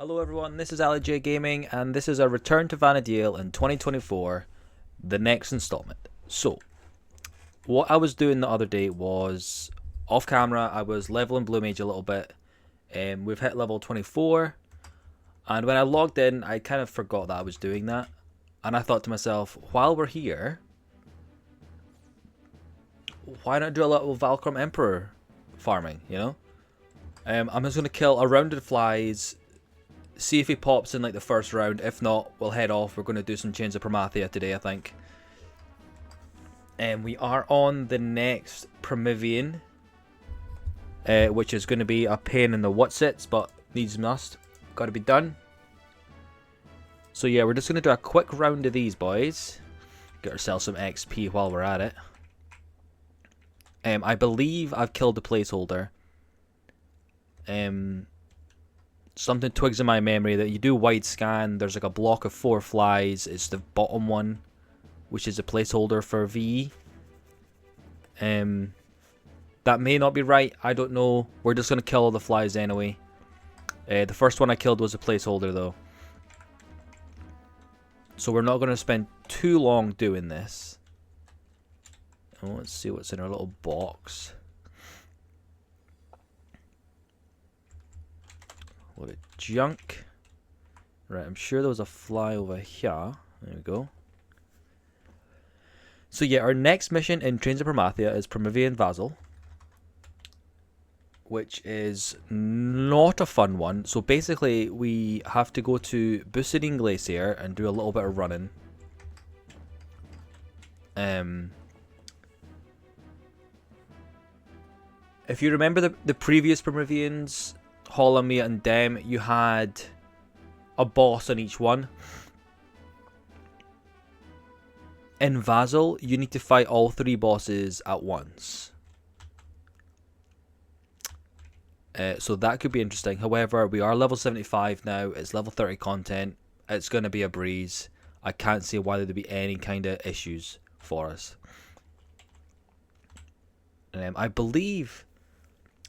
Hello everyone, this is Ali J Gaming, and this is a return to Vanadiel in 2024, the next installment. So, what I was doing the other day was, off camera, I was leveling Blue Mage a little bit, and we've hit level 24, and when I logged in, I kind of forgot that I was doing that, and I thought to myself, while we're here, why not do a little Valkyrie Emperor farming, you know? I'm just going to kill a rounded flies, see if he pops in like the first round. If not, we'll head off. We're going to do some Chains of Promythia today, I think. And we are on the next Promyvion, which is going to be a pain in the whatsits, but needs must. Got to be done. So yeah, we're just going to do a quick round of these boys. Get ourselves some XP while we're at it. I believe I've killed the placeholder. Something twigs in my memory that you do wide scan, there's like a block of 4 flies, it's the bottom one, which is a placeholder for VE. That may not be right, I don't know, we're just going to kill all the flies anyway. The first one I killed was a placeholder though. So we're not going to spend too long doing this. Oh, let's see what's in our little box. What a junk. Right, I'm sure there was a fly over here. There we go. So yeah, our next mission in Chains of Promythia is Promyvion Vahzl, which is not a fun one. So basically, we have to go to Busadine Glacier and do a little bit of running. If you remember the previous Promyvions, Holomia and Dem, you had a boss on each one. In Vahzl, you need to fight all 3 bosses at once. So that could be interesting. However, we are level 75 now. It's level 30 content. It's going to be a breeze. I can't see why there'd be any kind of issues for us.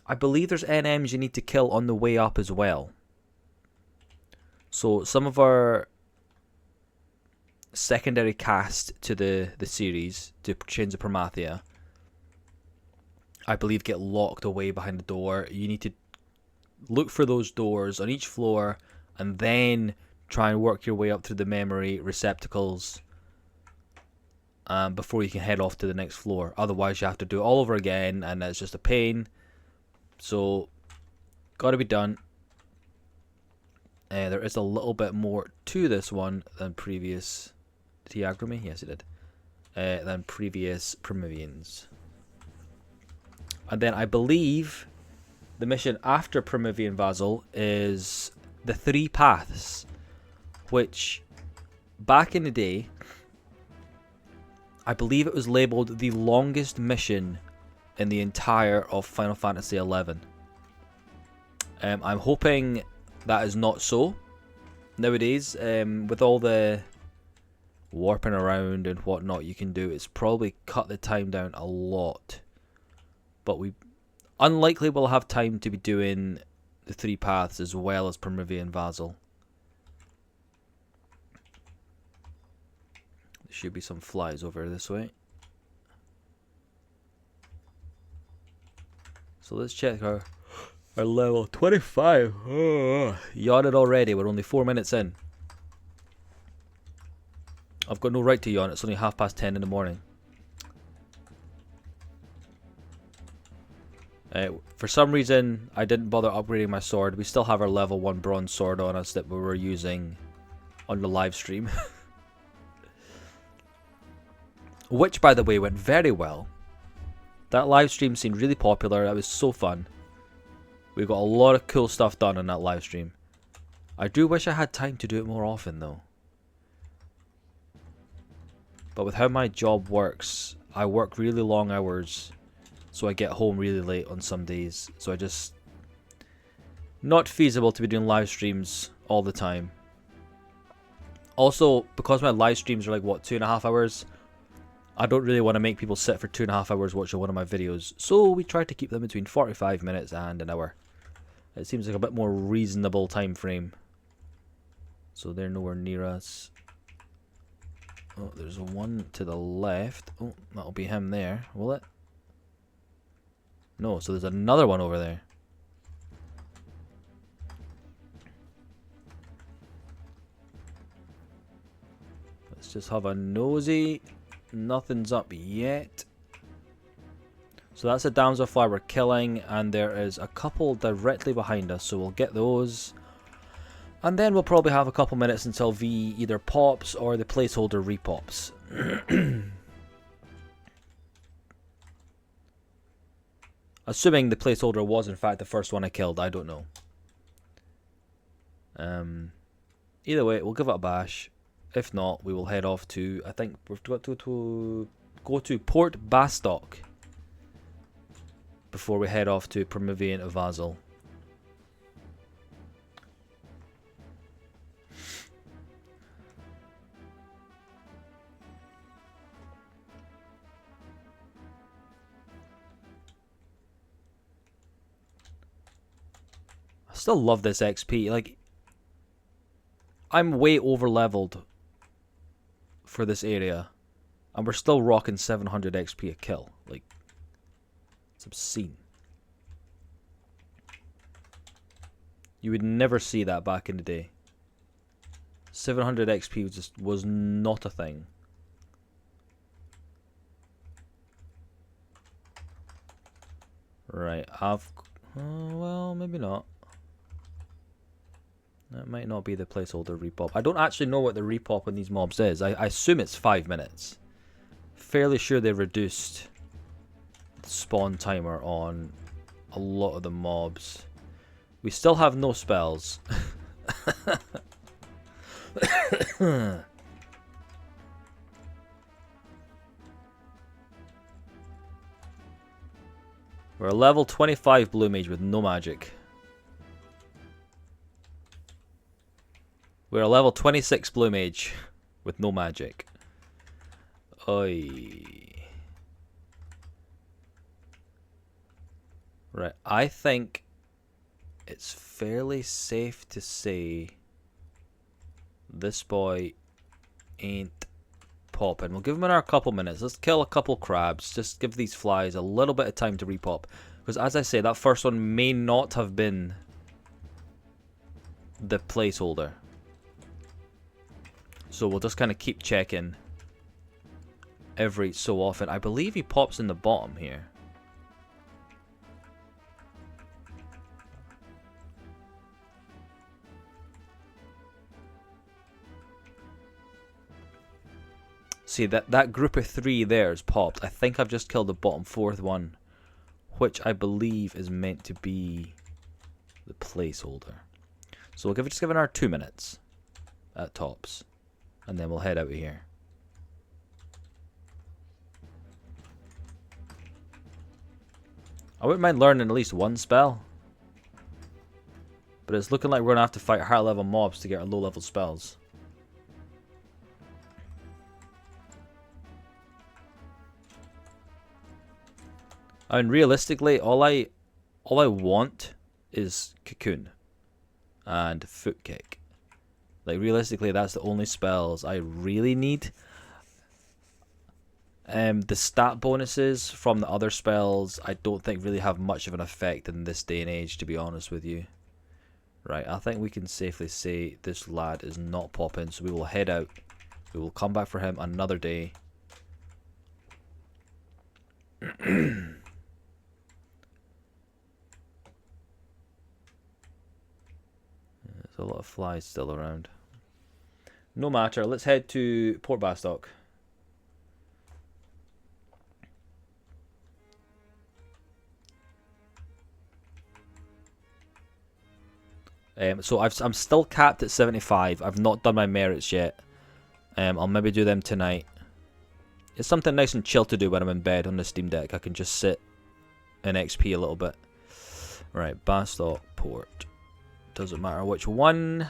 I believe there's NMs you need to kill on the way up as well. So some of our secondary cast to the series, to Chains of Promythia, I believe get locked away behind the door. You need to look for those doors on each floor and then try and work your way up through the memory receptacles before you can head off to the next floor. Otherwise you have to do it all over again and it's just a pain. So, gotta be done. There is a little bit more to this one than previous. Did he aggro me? Yes, he did. Than previous Promyvions. And then I believe the mission after Promyvion Vahzl is the 3 paths, which back in the day, I believe it was labelled the longest mission in the entire of Final Fantasy XI. I'm hoping that is not so nowadays. With all the warping around and whatnot you can do, it's probably cut the time down a lot. But we unlikely will have time to be doing the 3 paths as well as Promyvion Vahzl. There should be some flies over this way. So let's check our level 25. Oh, yawning already. We're only 4 minutes in. I've got no right to yawn. It's only 10:30 in the morning. For some reason, I didn't bother upgrading my sword. We still have our level 1 bronze sword on us that we were using on the live stream. Which, by the way, went very well. That live stream seemed really popular. That was so fun. We got a lot of cool stuff done on that live stream. I do wish I had time to do it more often though. But with how my job works, I work really long hours, so I get home really late on some days. So I just... not feasible to be doing live streams all the time. Also, because my live streams are like, what, 2.5 hours? I don't really want to make people sit for 2.5 hours watching one of my videos, so we try to keep them between 45 minutes and an hour. It seems like a bit more reasonable time frame So they're nowhere near us. Oh, there's one to the left. Oh, that'll be him there, will it? No, so there's another one over there. Let's just have a nosy. Nothing's up yet. So that's a damselfly we're killing, and there is a couple directly behind us, so we'll get those. And then we'll probably have a couple minutes until V either pops or the placeholder repops. Assuming the placeholder was in fact the first one I killed, I don't know. Either way, we'll give it a bash. If not, we will head off to, I think we've got to go to Port Bastock before we head off to Promyvion Vahzl. I still love this XP. Like, I'm way over leveled for this area, and we're still rocking 700 XP a kill. Like, it's obscene. You would never see that back in the day. 700 XP just was not a thing. Right, well, maybe not. That might not be the placeholder repop. I don't actually know what the repop on these mobs is. I assume it's 5 minutes. Fairly sure they reduced the spawn timer on a lot of the mobs. We still have no spells. We're a level 25 blue mage with no magic. We're a level 26 blue mage with no magic. Oi. Right, I think it's fairly safe to say this boy ain't popping. We'll give him another couple minutes. Let's kill a couple crabs. Just give these flies a little bit of time to repop. Because as I say, that first one may not have been the placeholder. So we'll just kind of keep checking every so often. I believe he pops in the bottom here. See, that group of 3 there is popped. I think I've just killed the bottom 4th one, which I believe is meant to be the placeholder. So we'll just give it our 2 minutes at tops, and then we'll head out of here. I wouldn't mind learning at least one spell, but it's looking like we're going to have to fight higher level mobs to get our low level spells. I mean, realistically, all I want is Cocoon and Foot Kick. Like, realistically, that's the only spells I really need. The stat bonuses from the other spells, I don't think really have much of an effect in this day and age, to be honest with you. Right, I think we can safely say this lad is not popping, so we will head out. We will come back for him another day. There's a lot of flies still around. No matter, let's head to Port Bastock. So I'm still capped at 75. I've not done my merits yet. I'll maybe do them tonight. It's something nice and chill to do when I'm in bed on the Steam Deck. I can just sit and XP a little bit. Right, Bastock, Port. Doesn't matter which one.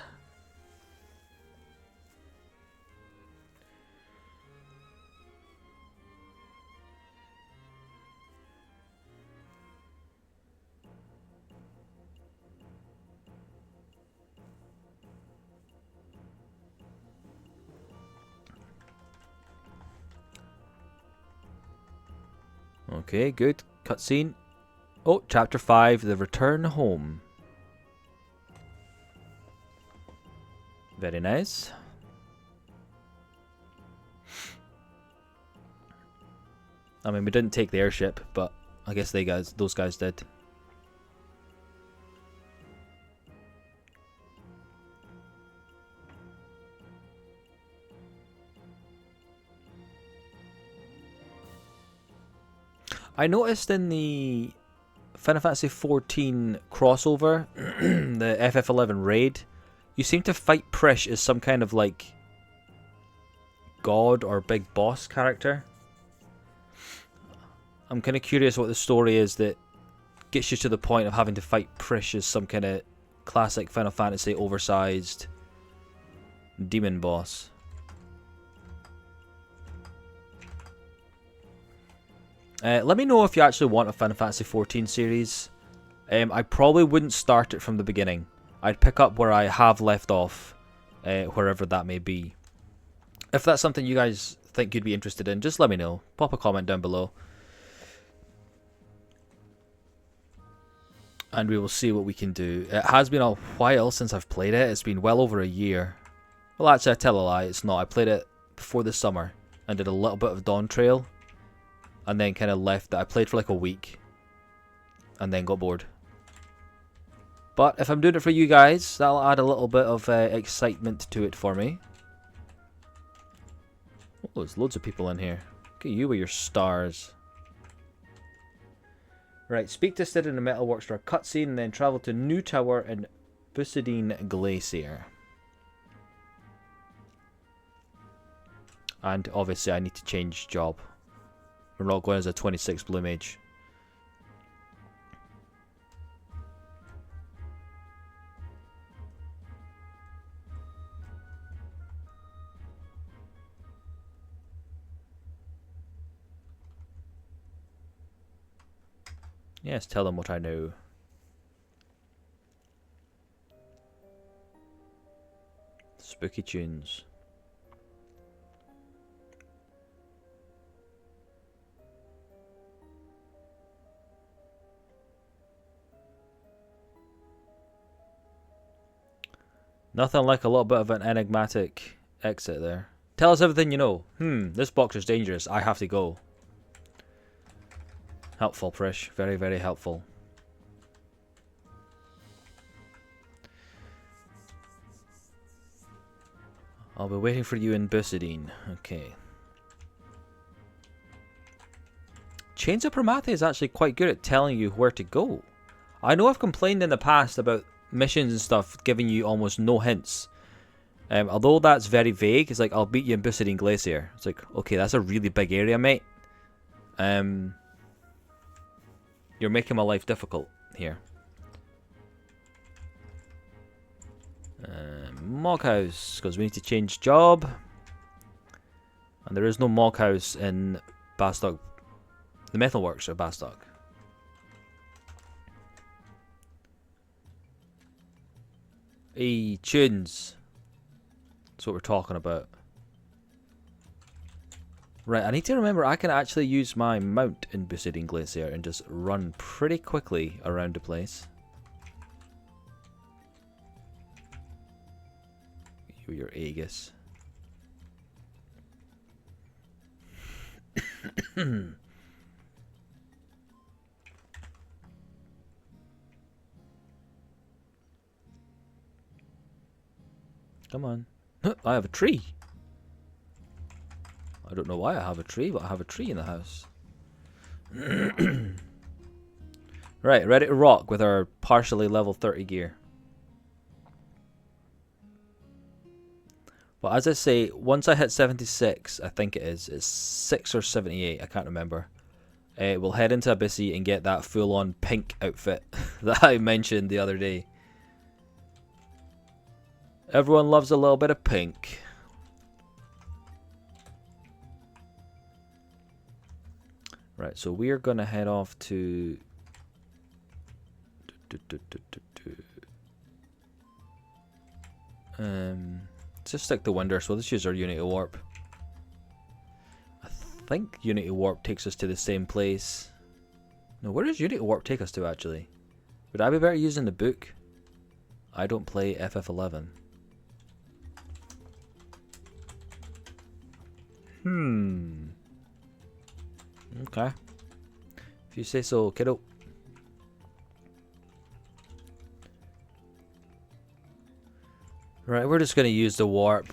Okay, good. Cutscene. Oh, chapter 5, The Return Home. Very nice. I mean, we didn't take the airship, but I guess those guys did. I noticed in the Final Fantasy XIV crossover, the FF11 raid, you seem to fight Prish as some kind of like god or big boss character. I'm kind of curious what the story is that gets you to the point of having to fight Prish as some kind of classic Final Fantasy oversized demon boss. Let me know if you actually want a Final Fantasy XIV series. I probably wouldn't start it from the beginning. I'd pick up where I have left off, wherever that may be. If that's something you guys think you'd be interested in, just let me know. Pop a comment down below. And we will see what we can do. It has been a while since I've played it. It's been well over a year. Well, actually, I tell a lie. It's not. I played it before the summer and did a little bit of Dawn Trail. And then kind of left it. I played for like a week. And then got bored. But if I'm doing it for you guys, that'll add a little bit of excitement to it for me. Oh, there's loads of people in here. Look at you with your stars. Right, speak to Sid in the Metalworks for a cutscene and then travel to New Tower in Bucidine Glacier. And obviously I need to change job. We're not going as a 26 Blue Mage. Yes, tell them what I know. Spooky tunes. Nothing like a little bit of an enigmatic exit there. Tell us everything you know. This box is dangerous. I have to go. Helpful, Prish. Very, very helpful. I'll be waiting for you in Bucidine. Okay. Chains of Promathe is actually quite good at telling you where to go. I know I've complained in the past about missions and stuff giving you almost no hints. Although that's very vague, it's like, I'll beat you in Bucidine Glacier. It's like, okay, that's a really big area, mate. You're making my life difficult here. Moghouse, because we need to change job. And there is no Moghouse in Bastock. The Metalworks are Bastock. Hey, tunes. That's what we're talking about. Right, I need to remember I can actually use my mount in Bucidine Glacier and just run pretty quickly around the place. You, your Aegis. Come on. I have a tree. I don't know why I have a tree, but I have a tree in the house. Right, ready to rock with our partially level 30 gear. Well, as I say, once I hit 76, I think it is, it's 6 or 78, I can't remember. We'll head into Abyssi and get that full-on pink outfit that I mentioned the other day. Everyone loves a little bit of pink. Right, so we are going to head off to... Let's just stick to Winder, so let's use our Unity Warp. I think Unity Warp takes us to the same place. No, where does Unity Warp take us to actually? Would I be better using the book? I don't play FF11. Okay. If you say so, kiddo. Right, we're just going to use the warp.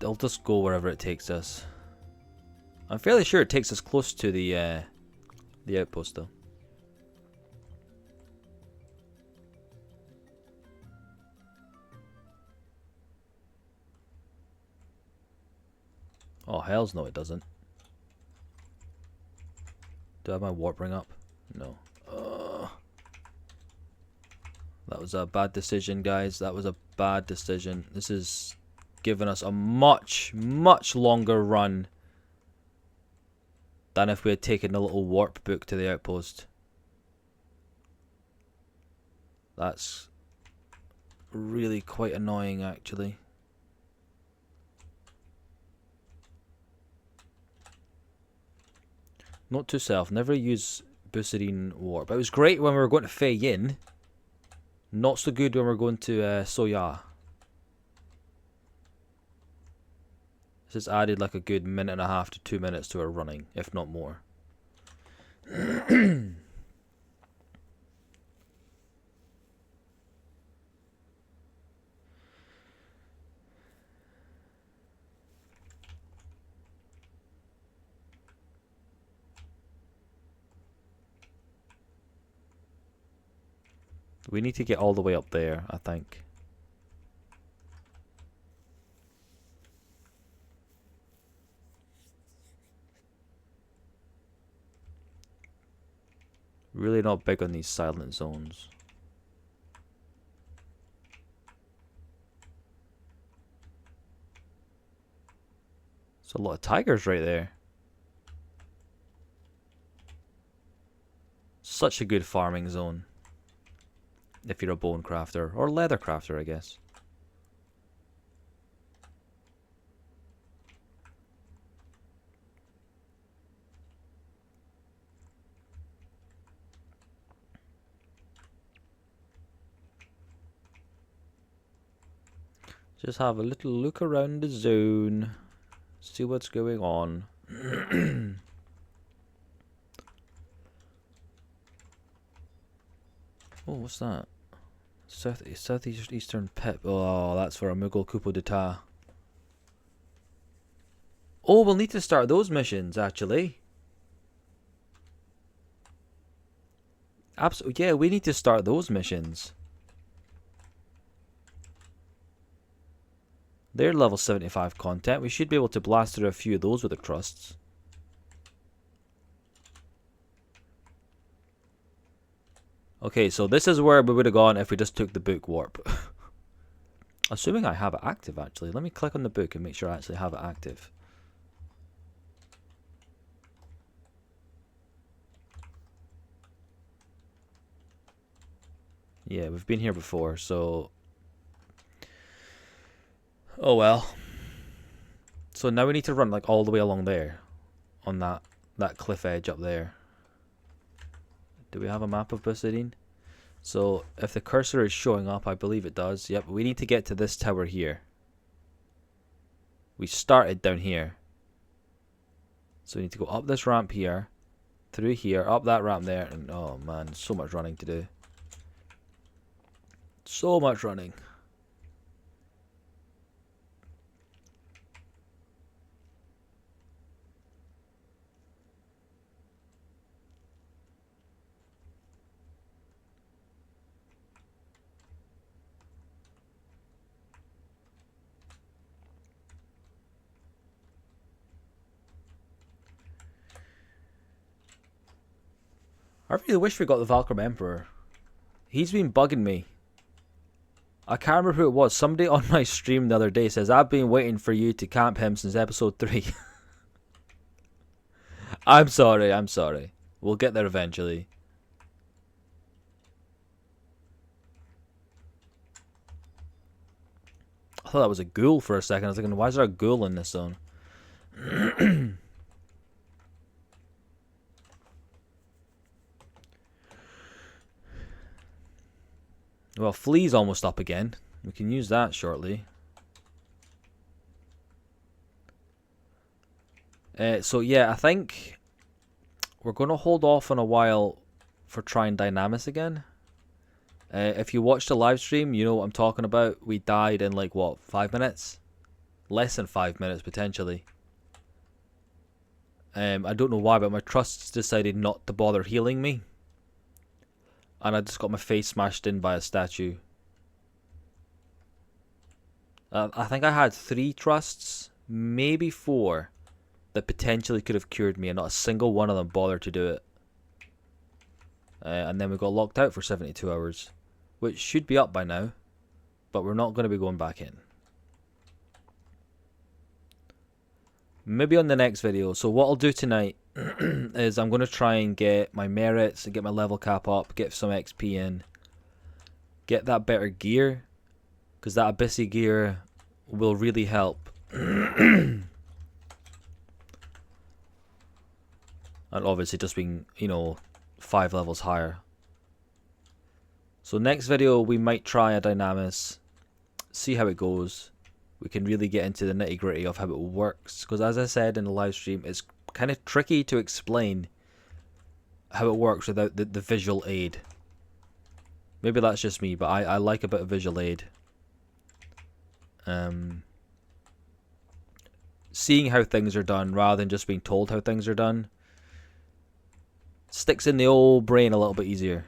I'll just go wherever it takes us. I'm fairly sure it takes us close to the outpost though. Oh, hells no it doesn't. Do I have my warp ring up? No. That was a bad decision, guys. That was a bad decision. This is giving us a much, much longer run than if we had taken the little warp book to the outpost. That's really quite annoying, actually. Note to self, never use Bucerine Warp. It was great when we were going to Fei Yin. Not so good when we're going to Soya. This has added like a good minute and a half to 2 minutes to our running, if not more. We need to get all the way up there, I think. Really not big on these silent zones. There's a lot of tigers right there. Such a good farming zone. If you're a bone crafter, or leather crafter, I guess. Just have a little look around the zone. See what's going on. Oh, what's that? Southeastern pip. Oh, that's for a Mughal coup d'etat. Oh, we'll need to start those missions, actually. Absolutely, yeah, we need to start those missions. They're level 75 content. We should be able to blast through a few of those with the crusts. Okay, so this is where we would have gone if we just took the book warp. Assuming I have it active, actually. Let me click on the book and make sure I actually have it active. Yeah, we've been here before, so... Oh well. So now we need to run like all the way along there. On that cliff edge up there. Do we have a map of Bucerine? So if the cursor is showing up, I believe it does. Yep, we need to get to this tower here. We started down here. So we need to go up this ramp here. Through here, up that ramp there. And oh man, so much running to do. So much running. I really wish we got the Valkyrie Emperor. He's been bugging me. I can't remember who it was. Somebody on my stream the other day says, I've been waiting for you to camp him since episode 3. I'm sorry, I'm sorry. We'll get there eventually. I thought that was a ghoul for a second. I was thinking, why is there a ghoul in this zone? Well, flea's almost up again. We can use that shortly. So yeah, I think we're going to hold off on a while for trying Dynamis again. If you watched the live stream, you know what I'm talking about. We died in like, what, 5 minutes? Less than 5 minutes, potentially. I don't know why, but my trusts decided not to bother healing me. And I just got my face smashed in by a statue. I think I had 3 trusts, maybe 4, that potentially could have cured me, and not a single one of them bothered to do it. And then we got locked out for 72 hours, which should be up by now, but we're not going to be going back in. Maybe on the next video. So what I'll do tonight is I'm going to try and get my merits and get my level cap up, get some XP in, get that better gear, because that Abyssy gear will really help. And obviously just being, you know, 5 levels higher. So next video we might try a Dynamis, see how it goes. We can really get into the nitty gritty of how it works, because as I said in the live stream, it's kind of tricky to explain how it works without the visual aid. Maybe that's just me, but I like a bit of visual aid. Seeing how things are done rather than just being told how things are done sticks in the old brain a little bit easier.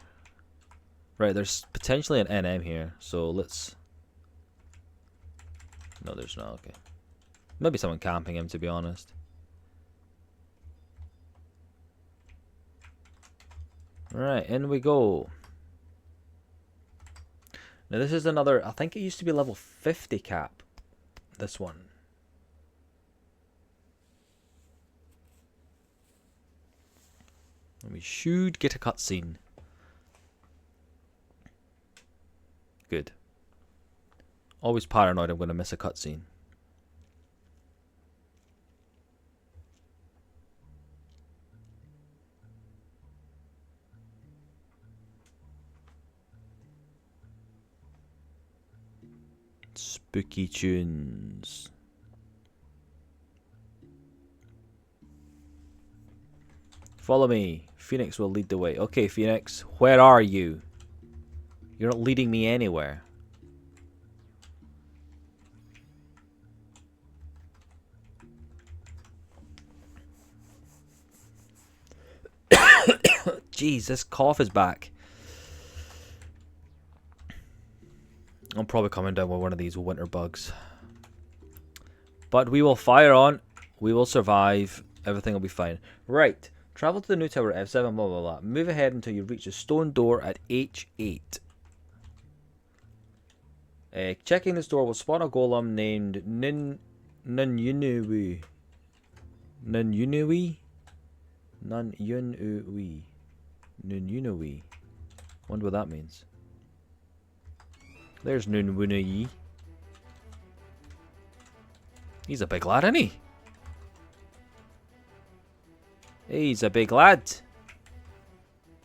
Right, there's potentially an NM here, so let's... No, there's not, okay. Maybe someone camping him, to be honest. Right, in we go. Now this is another, I think it used to be level 50 cap, this one. And we should get a cutscene. Good. Always paranoid I'm going to miss a cutscene. Spooky tunes. Follow me. Phoenix will lead the way. Okay, Phoenix, where are you? You're not leading me anywhere. Jeez, this cough is back. I'm probably coming down with one of these winter bugs. But we will fire on. We will survive. Everything will be fine. Right. Travel to the new tower at F7, blah, blah, blah. Move ahead until you reach the stone door at H8. Checking this door will spawn a golem named Nunyunui. Nunyunui? Nunyunui. Nunyunui. Wonder what that means. There's Nunyunui. He's a big lad, isn't he? He's a big lad.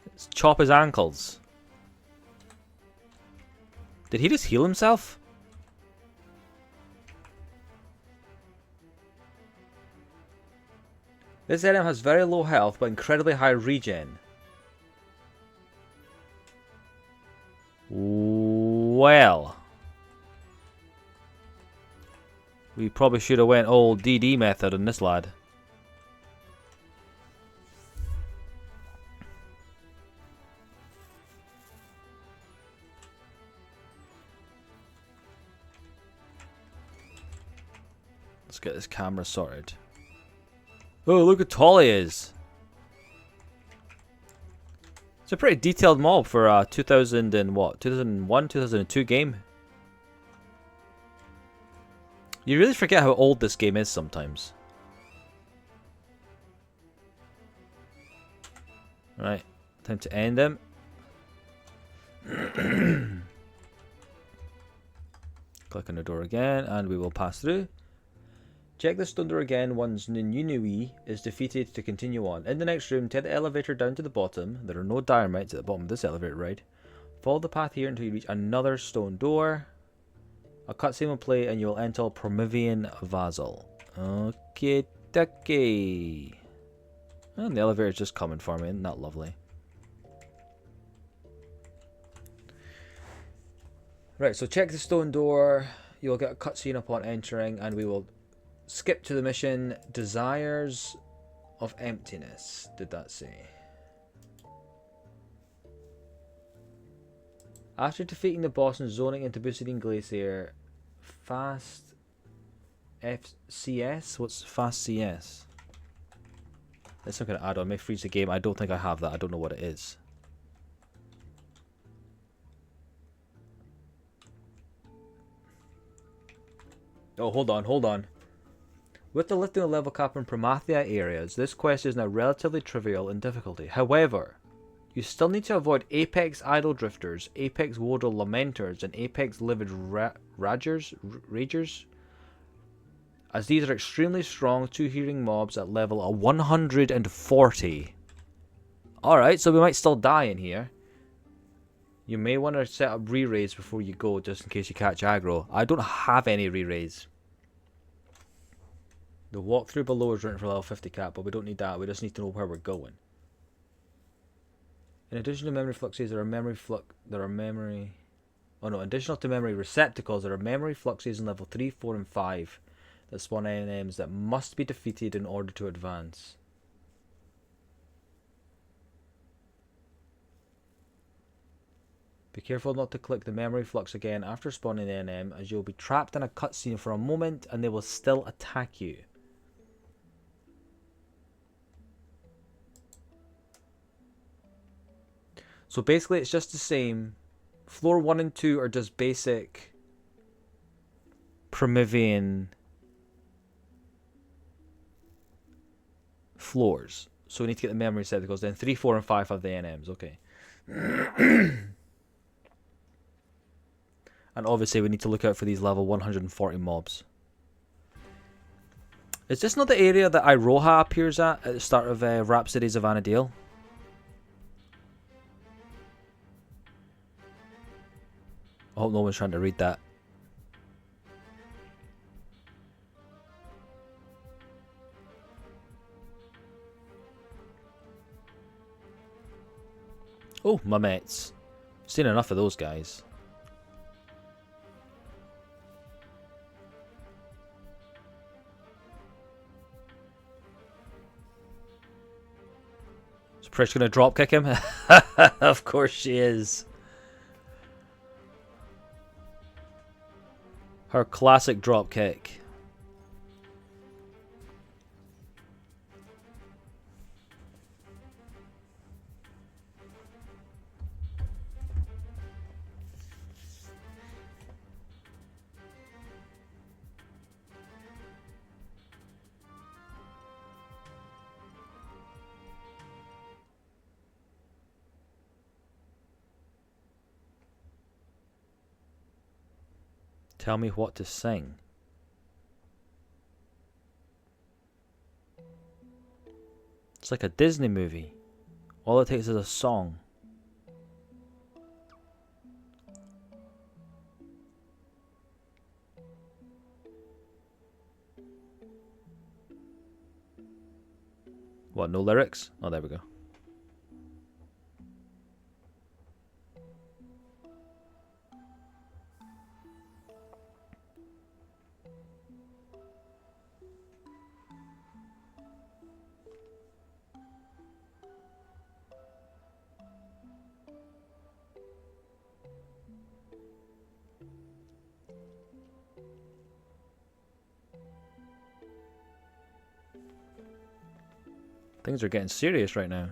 Let's chop his ankles. Did he just heal himself? This item has very low health but incredibly high regen. Well, we probably should have went old DD method on this lad. Let's get this camera sorted. Oh, look how tall he is. It's a pretty detailed mob for a 2000 and what? 2001, 2002 game. You really forget how old this game is sometimes. Right, time to end him. Click on the door again and we will pass through. Check this stone door again once Nunyunui is defeated to continue on. In the next room, take the elevator down to the bottom. There are no dynamites at the bottom of this elevator ride. Follow the path here until you reach another stone door. A cutscene will play and you will enter Promyvion Vahzl. Okay, okay. And the elevator's just coming for me, isn't that lovely? Right, so check the stone door. You'll get a cutscene upon entering, and we will skip to the mission Desires of Emptiness. Did that say? After defeating the boss and zoning into Bucidine Glacier, Fast FCS? What's Fast CS? That's some kind of add-on. May freeze the game. I don't think I have that. I don't know what it is. Oh, hold on, hold on. With the lifting of level cap in Promathia areas, this quest is now relatively trivial in difficulty. However, you still need to avoid Apex Idle Drifters, Apex Wodal Lamenters, and Apex Livid Ragers, as these are extremely strong two-hearing mobs at level 140. Alright, so we might still die in here. You may want to set up re-rays before you go, just in case you catch aggro. I don't have any re-rays. The walkthrough below is written for level 50 cap, but we don't need that. We just need to know where we're going. In addition to memory fluxes, additional to memory receptacles, there are memory fluxes in level 3, 4, and 5 that spawn NMs that must be defeated in order to advance. Be careful not to click the memory flux again after spawning the NM, as you'll be trapped in a cutscene for a moment and they will still attack you. So basically it's just the same. Floor 1 and 2 are just basic Promyvion floors. So we need to get the memory receptacles. Then 3, 4, and 5 have the NMs. Okay. And obviously we need to look out for these level 140 mobs. Is this not the area that Iroha appears at the start of Rhapsodies of Vanadiel? I hope no one's trying to read that. Oh, my mates. Seen enough of those guys. Is Prish gonna drop kick him? Of course she is. Her classic drop kick. Tell me what to sing. It's like a Disney movie. All it takes is a song. What, no lyrics? Oh, there we go. Things are getting serious right now.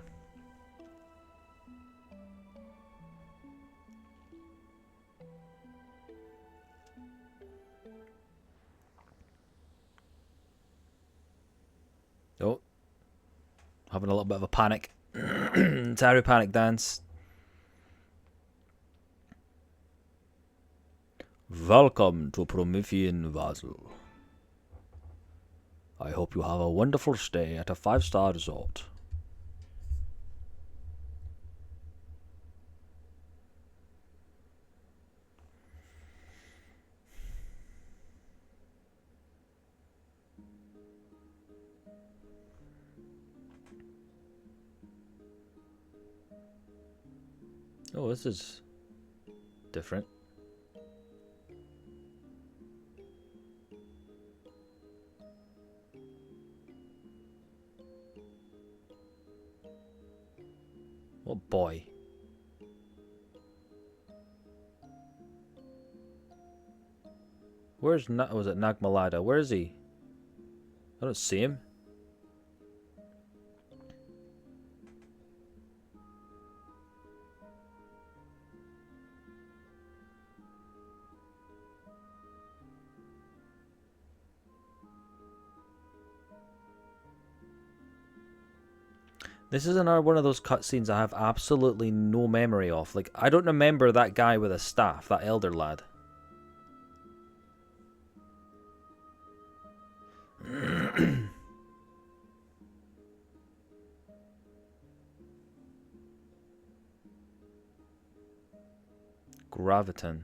Oh. Having a little bit of a panic. Taru panic dance. Welcome to Promyvion Vahzl. I hope you have a wonderful stay at a 5-star resort. Oh, this is different. Oh boy. Where's was it Nagmalada? Where is he? I don't see him. This is another one of those cutscenes I have absolutely no memory of. Like, I don't remember that guy with a staff, that elder lad. Graviton.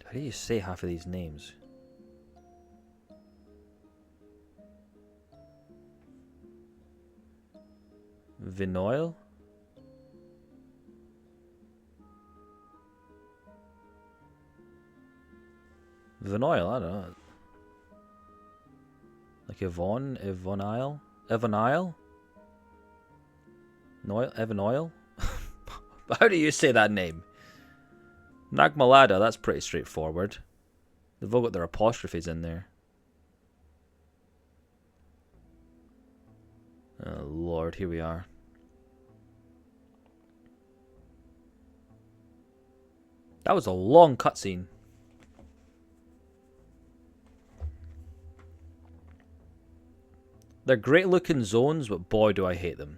How do you say half of these names? Vanadiel? Vanadiel, I don't know. Like Yvonne? Evanile? Evanile? How do you say that name? Nagmalada, that's pretty straightforward. They've all got their apostrophes in there. Oh lord, here we are. That was a long cutscene. They're great looking zones, but boy do I hate them.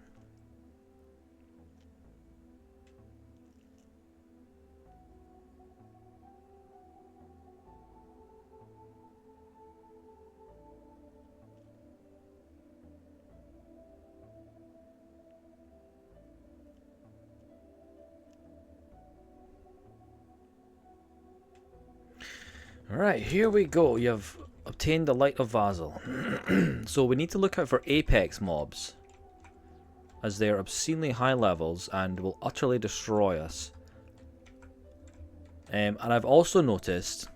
Alright, here we go. You've obtained the Light of Vahzl. So we need to look out for apex mobs, as they are obscenely high levels and will utterly destroy us. And I've also noticed,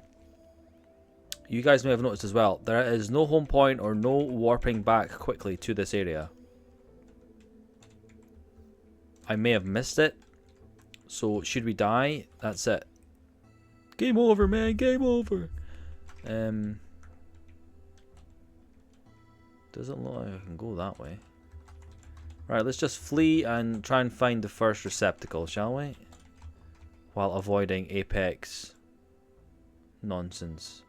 you guys may have noticed as well, there is no home point or no warping back quickly to this area. I may have missed it, so should we die, that's it. Game over, man, game over. Doesn't look like I can go that way. Right, let's just flee and try and find the first receptacle, shall we? While avoiding apex nonsense.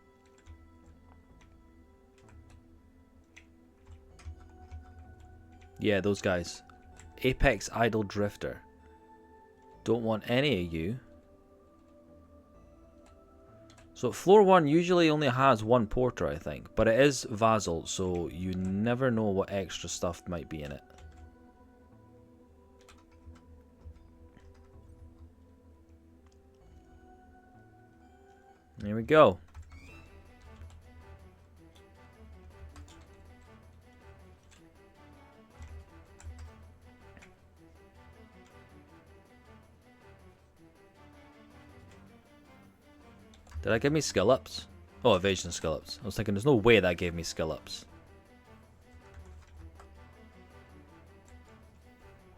Yeah, those guys. Apex Idle Drifter. Don't want any of you. So floor 1 usually only has one porter, I think. But it is Vahzl, so you never know what extra stuff might be in it. Here we go. Did that give me skill ups? Oh, evasion skill ups. I was thinking there's no way that gave me skill ups.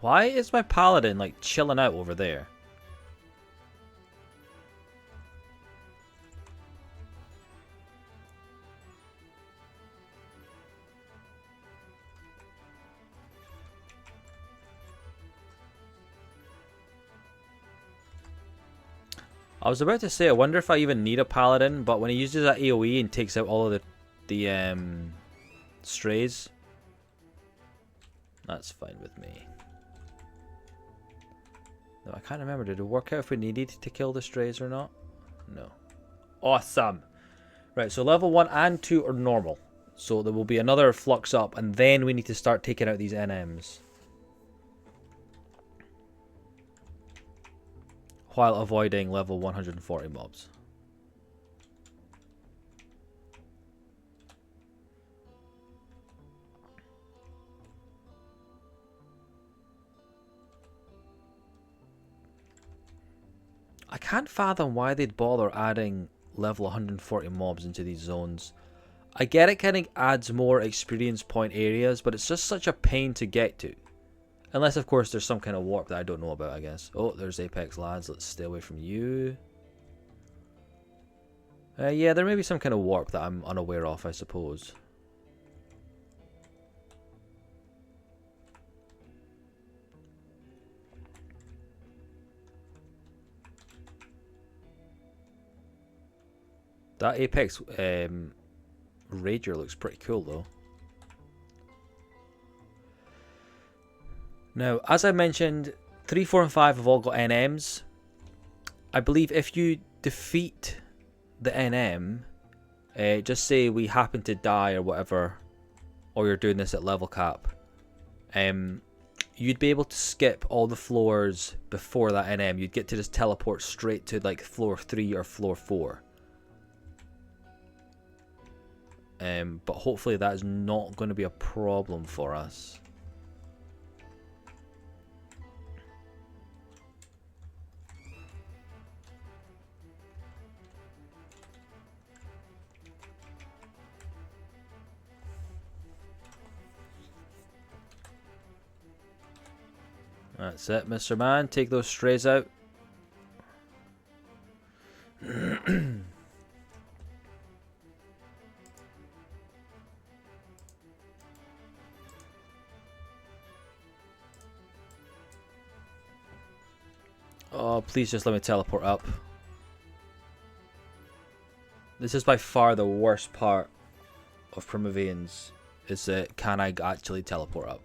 Why is my paladin like chilling out over there? I was about to say, I wonder if I even need a paladin, but when he uses that AoE and takes out all of the strays, that's fine with me. No, I can't remember. Did it work out if we needed to kill the strays or not? No. Awesome. Right, so level 1 and 2 are normal. So there will be another flux up, and then we need to start taking out these NMs. while avoiding level 140 mobs. I can't fathom why they'd bother adding level 140 mobs into these zones. I get it kind of adds more experience point areas, but it's just such a pain to get to. Unless, of course, there's some kind of warp that I don't know about, I guess. Oh, there's Apex lads. Let's stay away from you. Yeah, there may be some kind of warp that I'm unaware of, I suppose. That Apex Rager looks pretty cool, though. Now, as I mentioned, 3, 4, and 5 have all got NMs. I believe if you defeat the NM, just say we happen to die or whatever, or you're doing this at level cap, you'd be able to skip all the floors before that NM. You'd get to just teleport straight to like floor 3 or floor 4. But hopefully that is not going to be a problem for us. That's it, Mr. Man. Take those strays out. Oh, please just let me teleport up. This is by far the worst part of Promyvions, is that can I actually teleport up?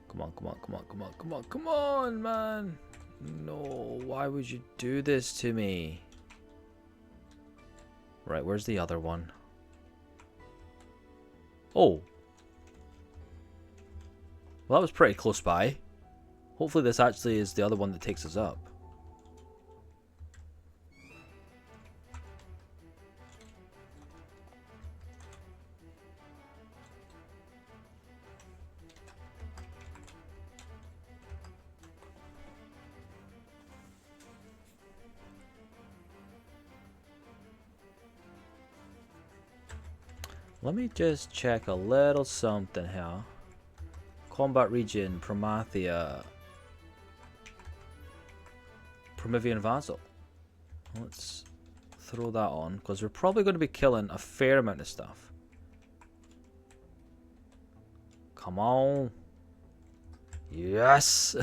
Come on, come on, come on, come on, come on, come on, man! No, why would you do this to me? Right, where's the other one? Oh. Well, that was pretty close by. Hopefully this actually is the other one that takes us up. Let me just check a little something here. Combat region, Promyvion Vahzl. Let's throw that on, because we're probably going to be killing a fair amount of stuff. Come on. Yes!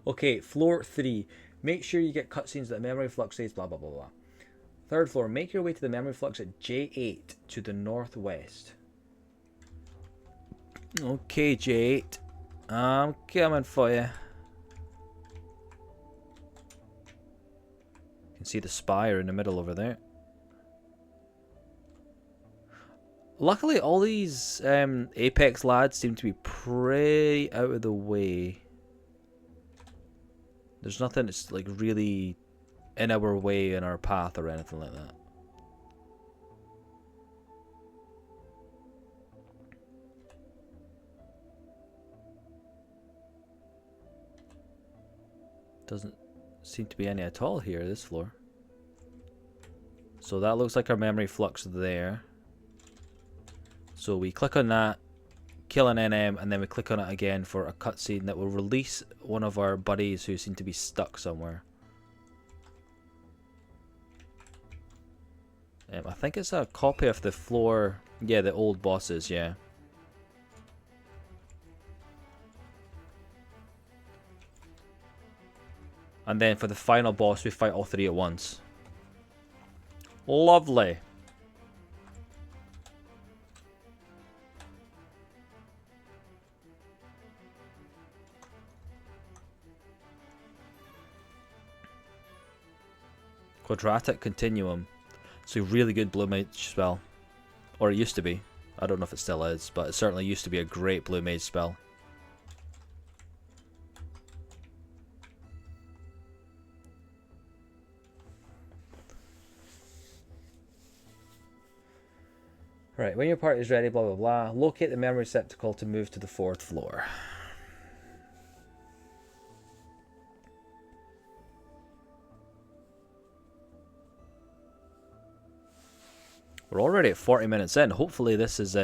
Okay, floor 3. Make sure you get cutscenes that memory flux says blah blah blah blah. 3rd floor, make your way to the memory flux at J8 to the northwest. Okay, J8. I'm coming for you. You can see the spire in the middle over there. Luckily, all these Apex lads seem to be pretty out of the way. There's nothing that's like really in our way, in our path, or anything like that. Doesn't seem to be any at all here, this floor. So that looks like our memory flux there. So we click on that, kill an NM, and then we click on it again for a cutscene that will release one of our buddies who seem to be stuck somewhere. I think it's a copy of the floor. Yeah, the old bosses, yeah. And then for the final boss, we fight all 3 at once. Lovely. Quadratic Continuum. It's a really good blue mage spell. Or it used to be. I don't know if it still is, but it certainly used to be a great blue mage spell. Right, when your party is ready, blah blah blah. Locate the memory receptacle to move to the 4th floor. We're already at 40 minutes in. Hopefully this is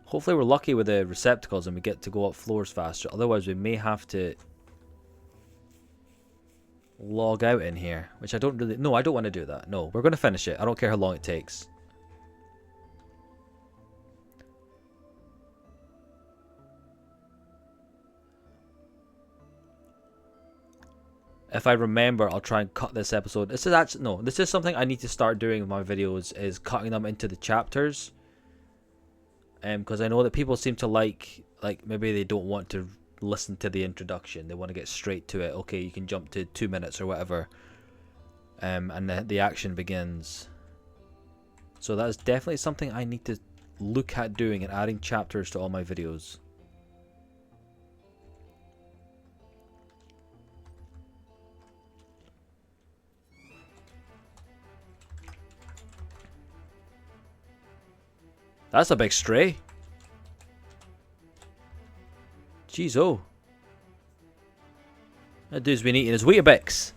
hopefully we're lucky with the receptacles and we get to go up floors faster. Otherwise we may have to log out in here, which I don't really... No, I don't want to do that. No, we're going to finish it. I don't care how long it takes. If I remember, I'll try and cut this episode. This is actually... No, this is something I need to start doing with my videos, is cutting them into the chapters. Because I know that people seem to like maybe they don't want to listen to the introduction. They want to get straight to it. Okay, you can jump to 2 minutes or whatever. And the action begins. So that is definitely something I need to look at doing, and adding chapters to all my videos. That's a big stray. Jeez, oh. That dude's been eating his Weetabix.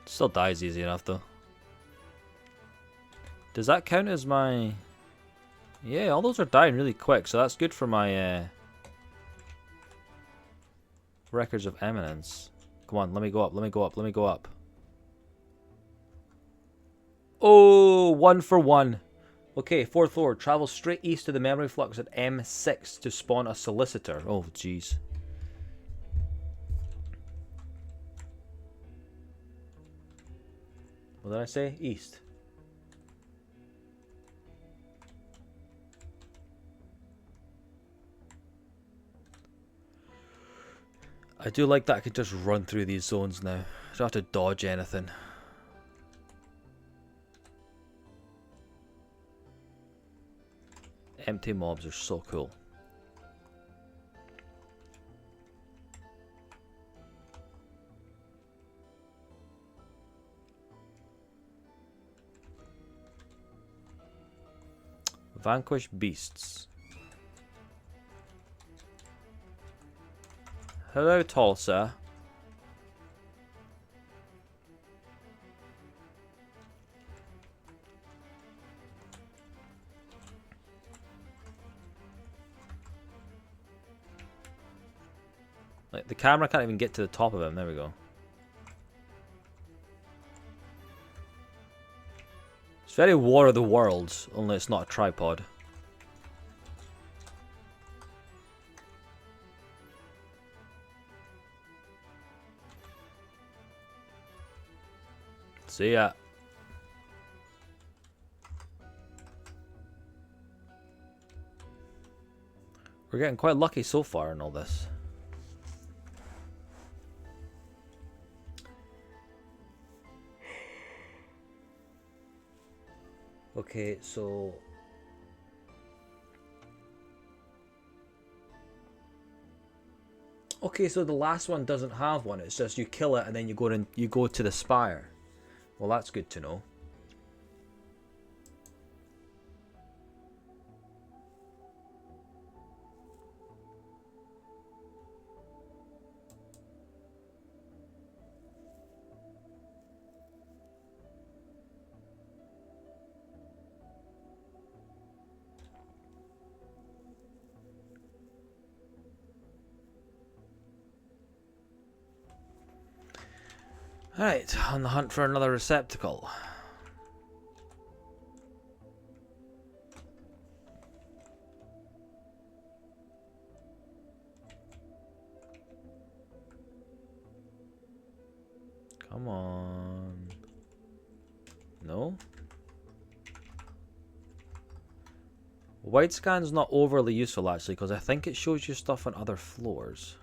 Still dies easy enough though. Does that count as my... Yeah, all those are dying really quick, so that's good for my records of eminence. Come on, let me go up, let me go up, let me go up. Oh, 1 for 1. Okay, 4th floor. Travel straight east to the memory flux at M6 to spawn a solicitor. Oh, jeez. What did I say? East. I do like that I can just run through these zones now. I don't have to dodge anything. Empty mobs are so cool. Vanquish beasts. Hello, Tulsa. Like, the camera can't even get to the top of him. There we go. It's very War of the Worlds, only it's not a tripod. See ya. We're getting quite lucky so far in all this. Okay, so... Okay, so the last one doesn't have one. It's just you kill it and then you go to the spire. Well, that's good to know. Alright, on the hunt for another receptacle. Come on. No? Wide scan's not overly useful actually, because I think it shows you stuff on other floors.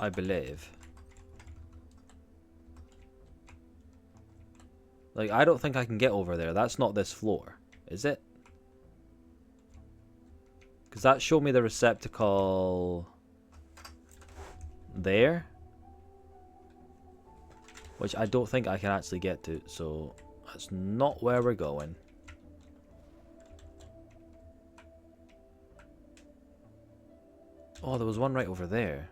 I believe. Like, I don't think I can get over there. That's not this floor, is it? Because that showed me the receptacle there. Which I don't think I can actually get to. So that's not where we're going. Oh, there was one right over there.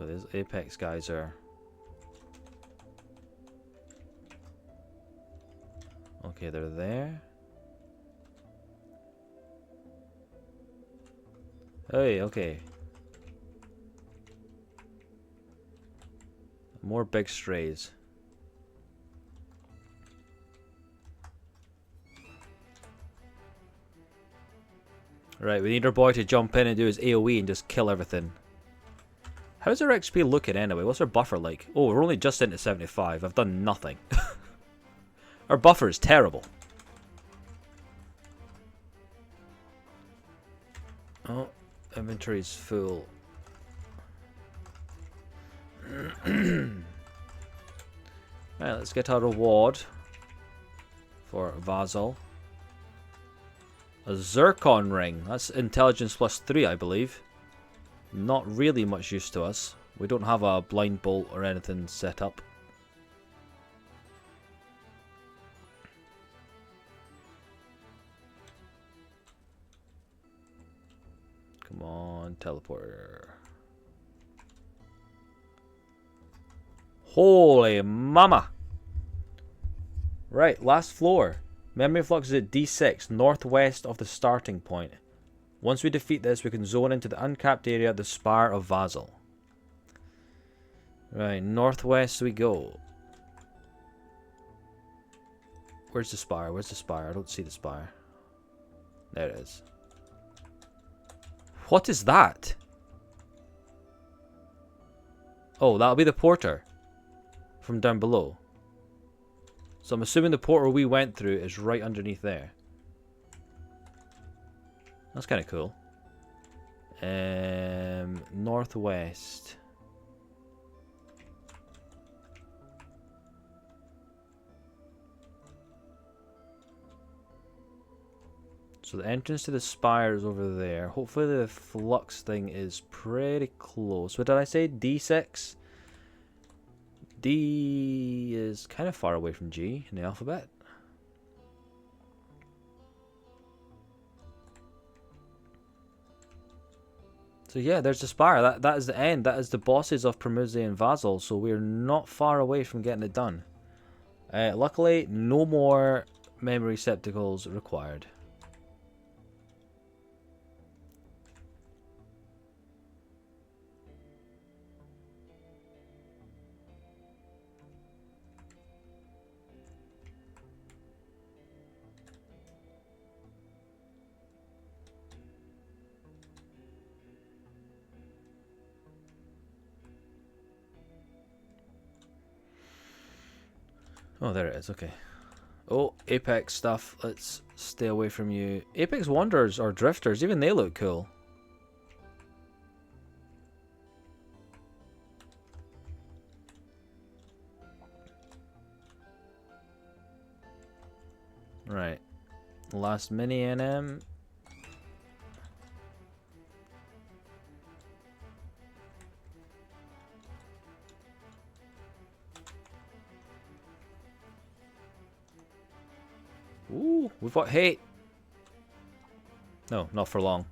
Oh, these Apex guys are... Okay, they're there. Hey, okay. More big strays. Right, we need our boy to jump in and do his AoE and just kill everything. How's our XP looking anyway? What's our buffer like? Oh, we're only just into 75. I've done nothing. Our buffer is terrible. Oh, inventory's full. Right, let's get our reward for Vahzl. A Zircon ring. That's intelligence +3, I believe. Not really much use to us. We don't have a blind bolt or anything set up. Come on, teleporter. Holy mama! Right, last floor. Memory flux is at D6, northwest of the starting point. Once we defeat this, we can zone into the uncapped area, the Spire of Vahzl. Right, northwest we go. Where's the spire? Where's the spire? I don't see the spire. There it is. What is that? Oh, that'll be the porter from down below. So I'm assuming the portal we went through is right underneath there. That's kind of cool. Northwest. So the entrance to the spire is over there. Hopefully the flux thing is pretty close. What did I say? D6? D is kind of far away from G in the alphabet. So yeah, there's the spire. That is the end. That is the bosses of Promyvion Vahzl. So we're not far away from getting it done. Luckily, no more memory receptacles required. Oh, there it is. Okay. Oh, Apex stuff. Let's stay away from you. Apex Wanderers or Drifters, even they look cool. Right. Last mini NM. Ooh, we've got hate. No, not for long.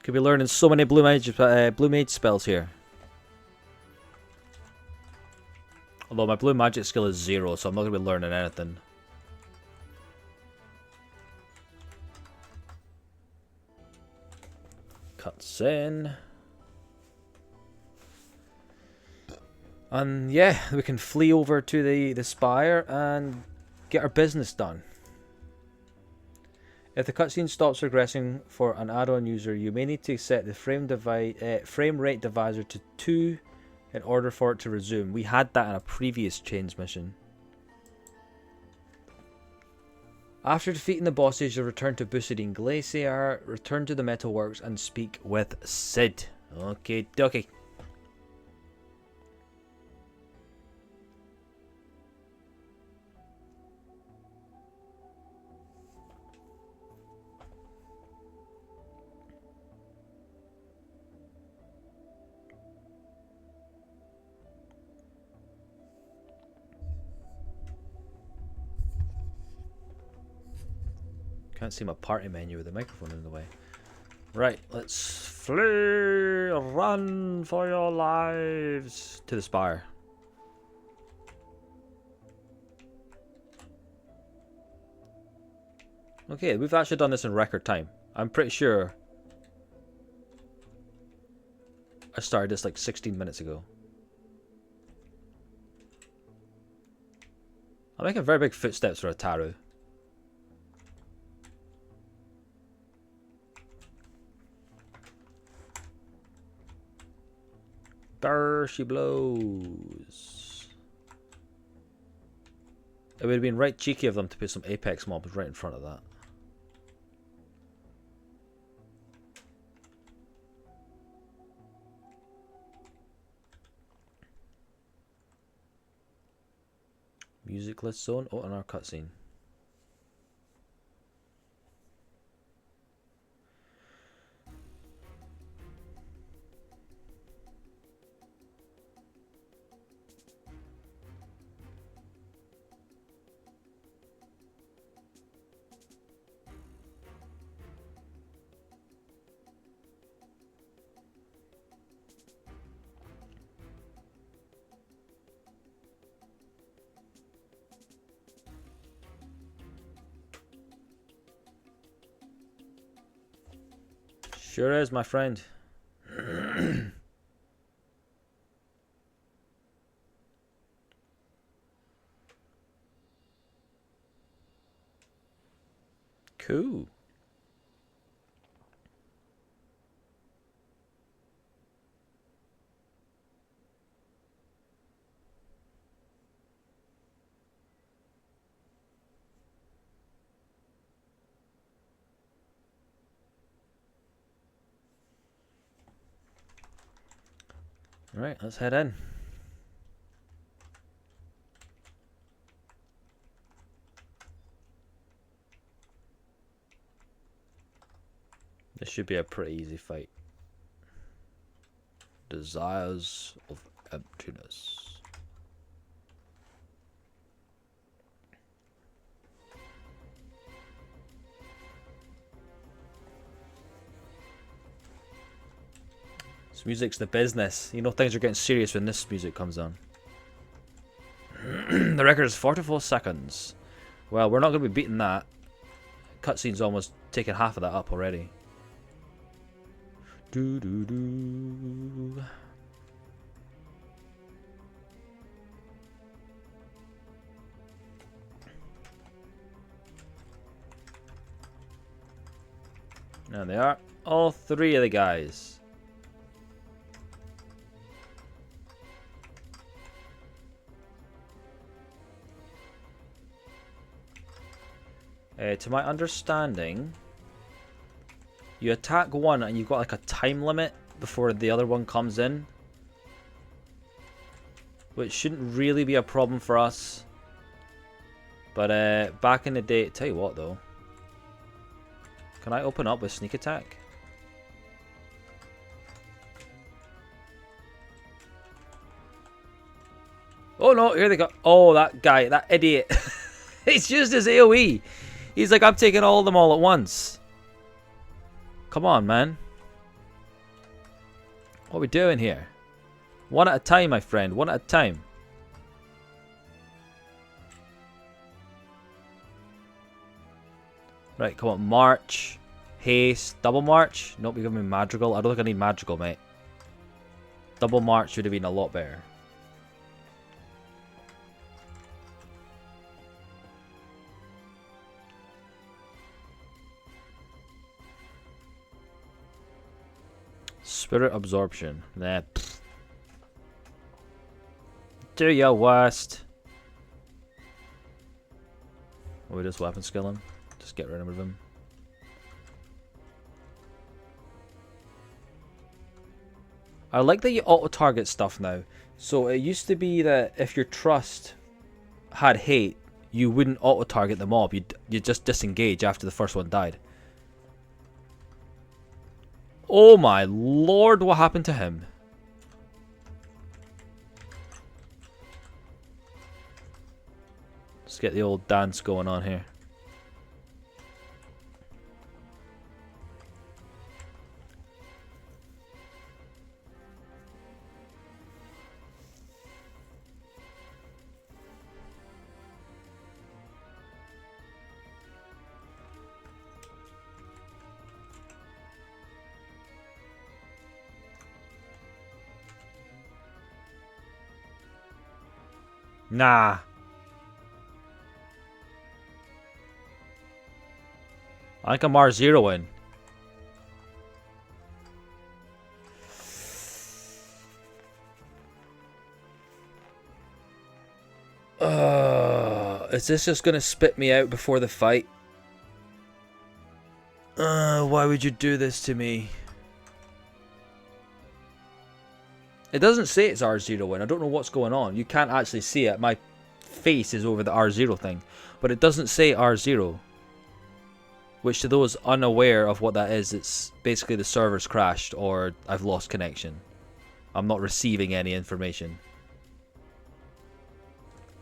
Could be learning so many blue mage spells here. Although my blue magic skill is 0, so I'm not going to be learning anything. Cuts in. And yeah, we can flee over to the spire and get our business done. If the cutscene stops progressing for an add-on user, you may need to set the frame rate divisor to 2 in order for it to resume. We had that in a previous chains mission. After defeating the bosses, you'll return to Busadine Glacier, return to the metalworks, and speak with Sid. Okay, dokie. Can't see my party menu with the microphone in the way. Right, let's flee, run for your lives to the spire. Okay, we've actually done this in record time. I'm pretty sure I started this like 16 minutes ago. I'm making very big footsteps for a Taru. There she blows. It would have been right cheeky of them to put some Apex mobs right in front of that. Musicless zone. Oh, another cutscene. Sure is, my friend. Cool. Right, let's head in. This should be a pretty easy fight. Desires of emptiness. This music's the business. You know things are getting serious when this music comes on. The record is 44 seconds. Well, we're not going to be beating that. Cutscene's almost taken half of that up already. Do do do. There they are. All three of the guys. To my understanding, you attack one and you've got like a time limit before the other one comes in, which shouldn't really be a problem for us. But back in the day, tell you what though, can I open up with sneak attack? Oh no, here they go. Oh, that guy, that idiot. He's used his AoE. He's like, I'm taking all of them all at once. Come on, man. What are we doing here? One at a time, my friend. One at a time. Right, come on. March. Haste. Double march. Nope, you give me Madrigal. I don't think I need Madrigal, mate. Double march would have been a lot better. Spirit absorption. Nah. Pfft. Do your worst. Or we just weapon skill him. Just get rid of him. I like that you auto-target stuff now. So it used to be that if your trust had hate, you wouldn't auto-target the mob. You'd just disengage after the first one died. Oh my lord, what happened to him? Let's get the old dance going on here. Nah. I think I'm R0 in. Is this just gonna spit me out before the fight? Why would you do this to me? It doesn't say it's R0 in. I don't know what's going on. You can't actually see it. My face is over the R0 thing. But it doesn't say R0. Which to those unaware of what that is, it's basically the server's crashed or I've lost connection. I'm not receiving any information.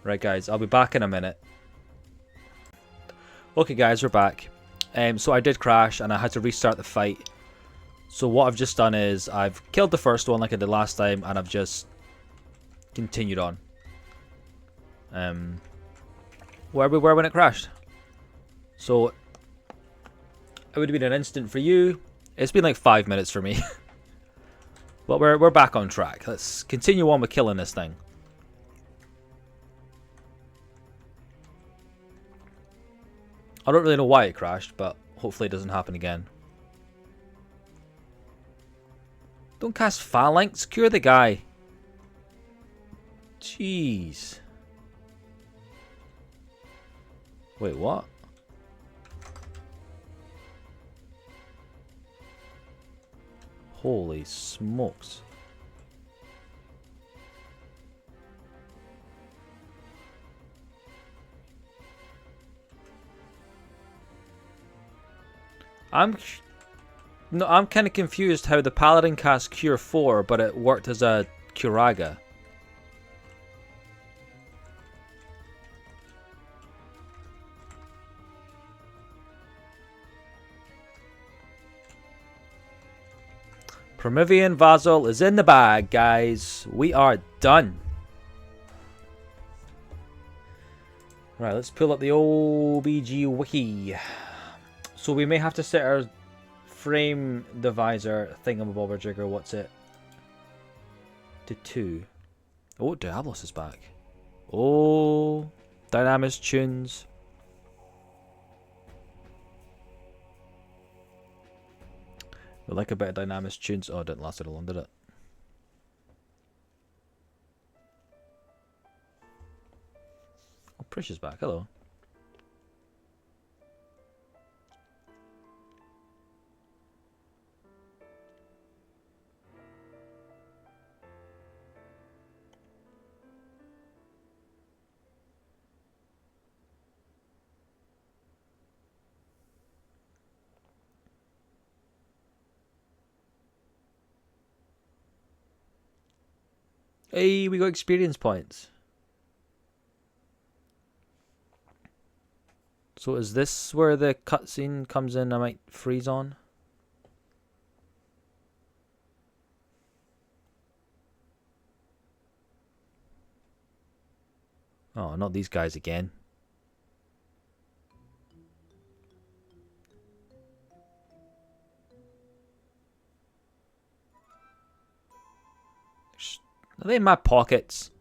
Right guys, I'll be back in a minute. Okay guys, we're back. So I did crash and I had to restart the fight. So what I've just done is I've killed the first one like I did last time and I've just continued on. Where we were when it crashed. So it would have been an instant for you. It's been like 5 minutes for me. But we're back on track. Let's continue on with killing this thing. I don't really know why it crashed, but hopefully it doesn't happen again. Don't cast Phalanx, cure the guy. Jeez. Wait, what? Holy smokes. I'm kind of confused how the Paladin cast Cure 4, but it worked as a Curaga. Promyvion Vahzl is in the bag, guys. We are done. Right, let's pull up the OBG wiki. So we may have to set our frame divisor thingamabobberjigger, what's it? To 2. Oh, Diablos is back. Oh, Dynamis tunes. We like a bit of Dynamis tunes. Oh, it didn't last it long, did it? Oh, Prish is back. Hello. Hey, we got experience points. So is this where the cutscene comes in? I might freeze on. Oh, not these guys again. Are they in my pockets?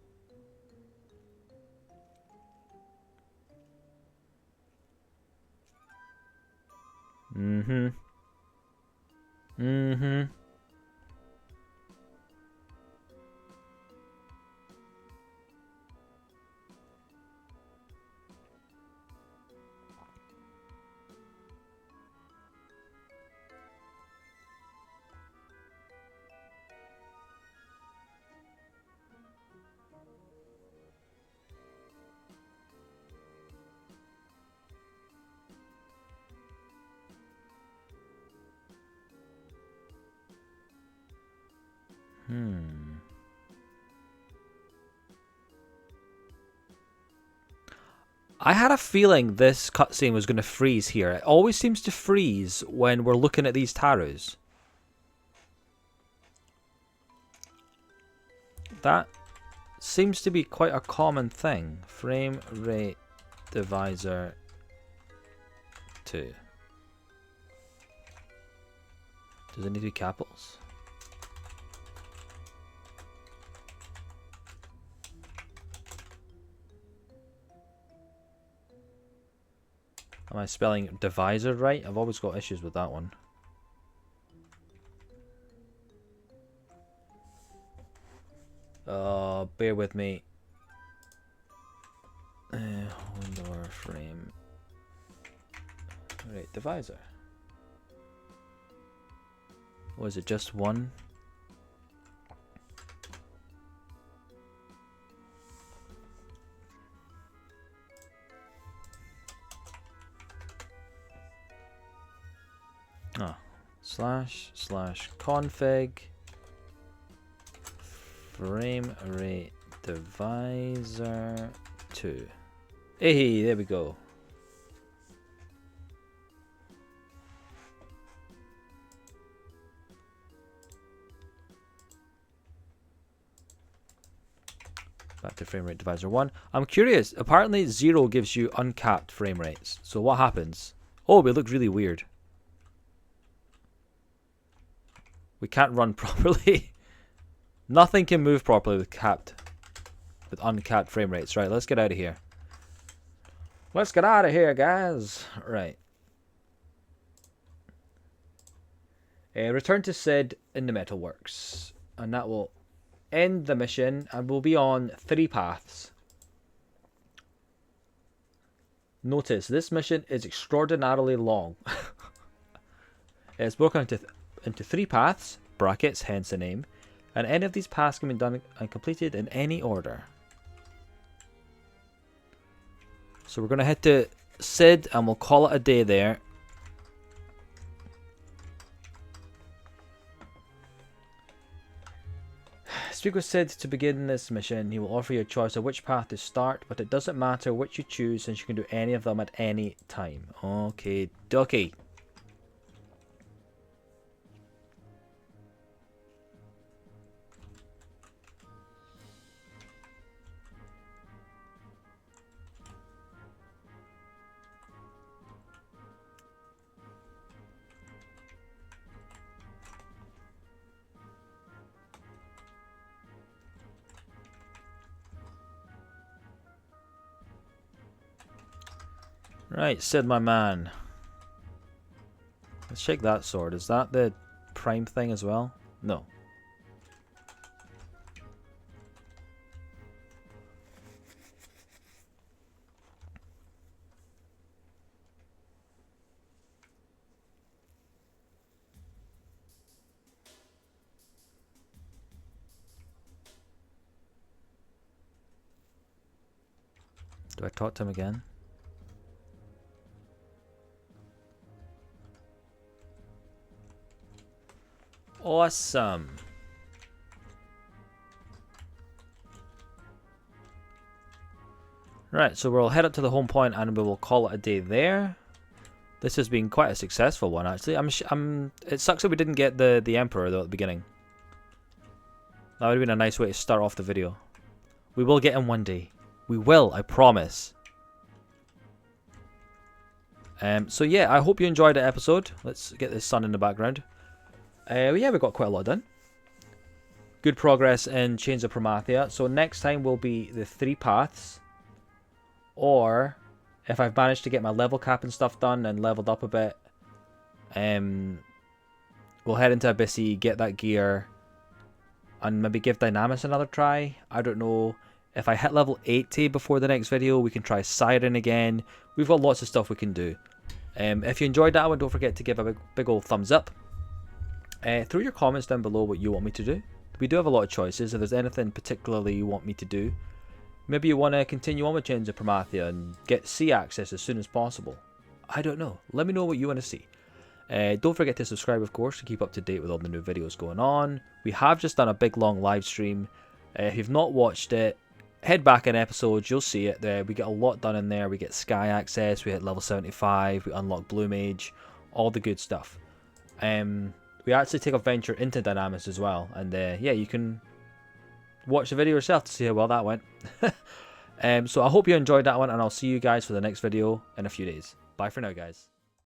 Mm-hmm. Mm-hmm. I had a feeling this cutscene was going to freeze here. It always seems to freeze when we're looking at these tarots. That seems to be quite a common thing. Frame rate divisor 2. Does it need to be capitals? Am I spelling divisor right? I've always got issues with that one. Bear with me. Window frame. Right, divisor. Was it just one? Oh, //config frame rate divisor 2. Hey, there we go. Back to frame rate divisor 1. I'm curious. Apparently 0 gives you uncapped frame rates. So what happens? Oh, we look really weird. We can't run properly. Nothing can move properly with uncapped frame rates. Right, let's get out of here. Let's get out of here, guys. Right. Return to Sid in the metalworks. And that will end the mission. And we'll be on 3 paths. Notice, this mission is extraordinarily long. It's broken into 3 paths, brackets, hence the name, and any of these paths can be done and completed in any order. So we're going to head to Sid and we'll call it a day there. Speak with Sid to begin this mission. He will offer you a choice of which path to start, but it doesn't matter which you choose since you can do any of them at any time. Okay, dokie. Right, Sid, my man. Let's check that sword. Is that the prime thing as well? No. Do I talk to him again? Awesome. Right, so we'll head up to the home point and we will call it a day there. This has been quite a successful one, actually. It sucks that we didn't get the Emperor though at the beginning. That would have been a nice way to start off the video. We will get him one day. We will, I promise. So yeah, I hope you enjoyed the episode. Let's get the sun in the background. Yeah, we got quite a lot done. Good progress in Chains of Promathia. So next time will be the 3 paths. Or, if I've managed to get my level cap and stuff done and leveled up a bit, we'll head into ffxi, get that gear, and maybe give Dynamis another try. I don't know. If I hit level 80 before the next video, we can try Siren again. We've got lots of stuff we can do. If you enjoyed that one, don't forget to give a big old thumbs up. Throw your comments down below what you want me to do. We do have a lot of choices. If there's anything particularly you want me to do, maybe you want to continue on with Chains of Promathia and get sea access as soon as possible. I don't know. Let me know what you want to see. Don't forget to subscribe, of course, to keep up to date with all the new videos going on. We have just done a big long live stream. If you've not watched it, head back in episodes, you'll see it there. We get a lot done in there. We get Sky Access, we hit level 75, we unlock Blue Mage, all the good stuff. We actually take a venture into Dynamics as well, and yeah, you can watch the video yourself to see how well that went. So I hope you enjoyed that one, and I'll see you guys for the next video in a few days. Bye for now, guys.